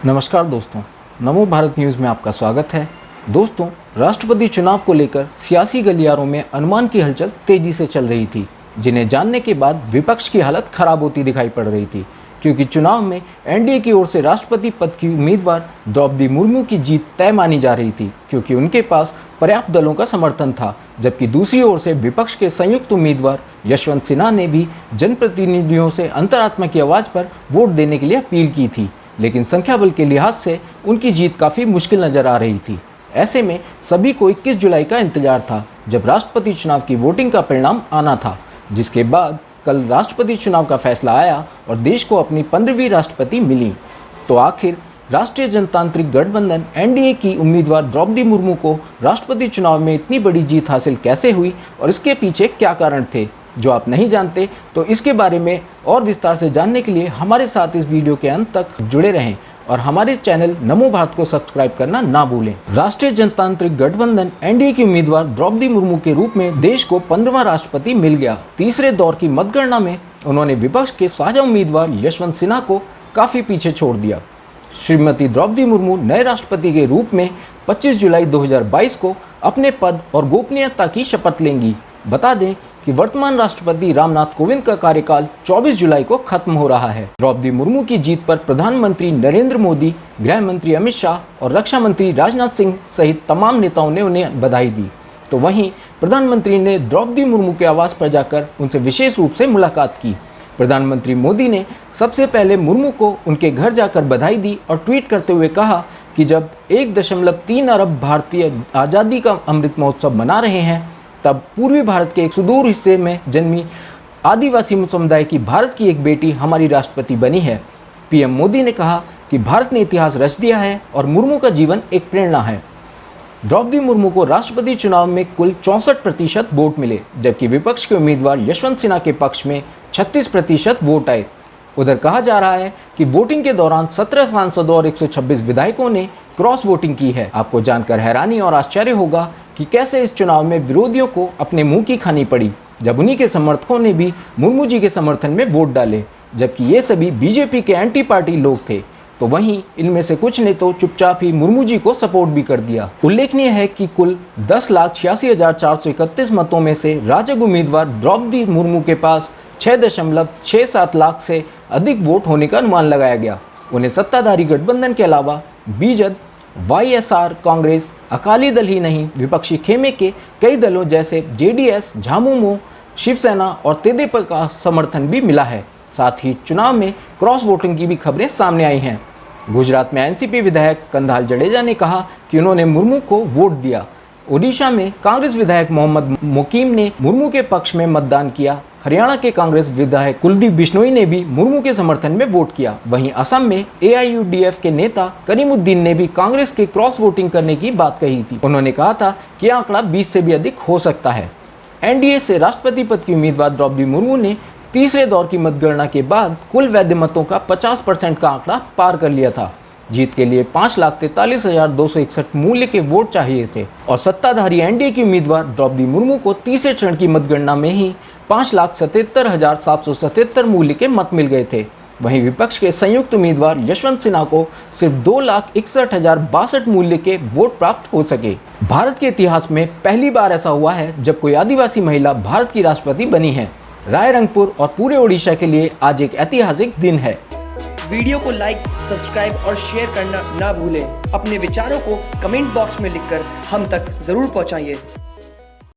नमस्कार दोस्तों, नमो भारत न्यूज़ में आपका स्वागत है। दोस्तों, राष्ट्रपति चुनाव को लेकर सियासी गलियारों में अनुमान की हलचल तेजी से चल रही थी, जिन्हें जानने के बाद विपक्ष की हालत खराब होती दिखाई पड़ रही थी, क्योंकि चुनाव में एनडीए की ओर से राष्ट्रपति पद की उम्मीदवार द्रौपदी मुर्मू की जीत तय मानी जा रही थी, क्योंकि उनके पास पर्याप्त दलों का समर्थन था। जबकि दूसरी ओर से विपक्ष के संयुक्त उम्मीदवार यशवंत सिन्हा ने भी जनप्रतिनिधियों से अंतरात्मा की आवाज़ पर वोट देने के लिए अपील की थी, लेकिन संख्या बल के लिहाज से उनकी जीत काफ़ी मुश्किल नजर आ रही थी। ऐसे में सभी को 21 जुलाई का इंतजार था, जब राष्ट्रपति चुनाव की वोटिंग का परिणाम आना था, जिसके बाद कल राष्ट्रपति चुनाव का फैसला आया और देश को अपनी 15वीं राष्ट्रपति मिली। तो आखिर राष्ट्रीय जनतांत्रिक गठबंधन एनडीए की उम्मीदवार द्रौपदी मुर्मू को राष्ट्रपति चुनाव में इतनी बड़ी जीत हासिल कैसे हुई और इसके पीछे क्या कारण थे, जो आप नहीं जानते, तो इसके बारे में और विस्तार से जानने के लिए हमारे साथ इस वीडियो के अंत तक जुड़े रहें और हमारे चैनल नमो भारत को सब्सक्राइब करना ना भूलें। राष्ट्रीय जनतांत्रिक गठबंधन एनडीए की उम्मीदवार द्रौपदी मुर्मू के रूप में देश को 15वां राष्ट्रपति मिल गया। तीसरे दौर की मतगणना में उन्होंने विपक्ष के साझा उम्मीदवार यशवंत सिन्हा को काफ़ी पीछे छोड़ दिया। श्रीमती द्रौपदी मुर्मू नए राष्ट्रपति के रूप में 25 जुलाई 2022 को अपने पद और गोपनीयता की शपथ लेंगी। बता दें कि वर्तमान राष्ट्रपति रामनाथ कोविंद का कार्यकाल 24 जुलाई को खत्म हो रहा है। द्रौपदी मुर्मू की जीत पर प्रधानमंत्री नरेंद्र मोदी, गृह मंत्री अमित शाह और रक्षा मंत्री राजनाथ सिंह सहित तमाम नेताओं ने उन्हें बधाई दी। तो वहीं प्रधानमंत्री ने द्रौपदी मुर्मू के आवास पर जाकर उनसे विशेष रूप से मुलाकात की। प्रधानमंत्री मोदी ने सबसे पहले मुर्मू को उनके घर जाकर बधाई दी और ट्वीट करते हुए कहा कि जब 1.3 अरब भारतीय आज़ादी का अमृत महोत्सव मना रहे हैं, तब पूर्वी भारत के एक सुदूर हिस्से में जन्मी आदिवासी समुदाय की भारत की एक बेटी हमारी राष्ट्रपति बनी है। पीएम मोदी ने कहा कि भारत ने इतिहास रच दिया है और मुर्मू का जीवन एक प्रेरणा है। द्रौपदी मुर्मू को राष्ट्रपति चुनाव में कुल 64% वोट मिले, जबकि विपक्ष के उम्मीदवार यशवंत सिन्हा के पक्ष में 36% वोट आए। उधर कहा जा रहा है कि वोटिंग के दौरान 17 सांसदों और 126 विधायकों ने क्रॉस वोटिंग की है। आपको जानकर हैरानी और आश्चर्य होगा कि कैसे इस चुनाव में विरोधियों को अपने मुंह की खानी पड़ी, जब उन्हीं के समर्थकों ने भी मुर्मू जी के समर्थन में वोट डाले, जबकि ये सभी बीजेपी के एंटी पार्टी लोग थे। तो वहीं इनमें से कुछ ने तो चुपचाप ही मुर्मू जी को सपोर्ट भी कर दिया। उल्लेखनीय है कि कुल 10,86,431 मतों में से राजग उम्मीदवार द्रौपदी मुर्मू के पास 6.67 लाख से अधिक वोट होने का अनुमान लगाया गया। उन्हें सत्ताधारी गठबंधन के अलावा बीजद, वाईएसआर, कांग्रेस, अकाली दल ही नहीं, विपक्षी खेमे के कई दलों जैसे जेडीएस, झामुमो, शिवसेना और तेदेपा का समर्थन भी मिला है। साथ ही चुनाव में क्रॉस वोटिंग की भी खबरें सामने आई हैं। गुजरात में एनसीपी विधायक कंधाल जडेजा ने कहा कि उन्होंने मुर्मू को वोट दिया। ओडिशा में कांग्रेस विधायक मोहम्मद मोकीम ने मुर्मू के पक्ष में मतदान किया। हरियाणा के कांग्रेस विधायक कुलदीप बिश्नोई ने भी मुर्मू के समर्थन में वोट किया। वहीं असम में एआईयूडीएफ के नेता करीमुद्दीन ने भी कांग्रेस के क्रॉस वोटिंग करने की बात कही थी। उन्होंने कहा था कि आंकड़ा 20 से भी अधिक हो सकता है। एनडीए से राष्ट्रपति पद की उम्मीदवार द्रौपदी मुर्मू ने तीसरे दौर की मतगणना के बाद कुल वैध मतों का 50% का आंकड़ा पार कर लिया था। जीत के लिए 5,43,261 मूल्य के वोट चाहिए थे और सत्ताधारी एनडीए की उम्मीदवार द्रौपदी मुर्मू को तीसरे चरण की मतगणना में ही 5,77,777 मूल्य के मत मिल गए थे। वहीं विपक्ष के संयुक्त उम्मीदवार यशवंत सिन्हा को सिर्फ 2,61,062 मूल्य के वोट प्राप्त हो सके। भारत के इतिहास में पहली बार ऐसा हुआ है जब कोई आदिवासी महिला भारत की राष्ट्रपति बनी है। रायरंगपुर और पूरे ओडिशा के लिए आज एक ऐतिहासिक दिन है। वीडियो को लाइक, सब्सक्राइब और शेयर करना ना भूलें। अपने विचारों को कमेंट बॉक्स में लिखकर हम तक जरूर पहुंचाइए।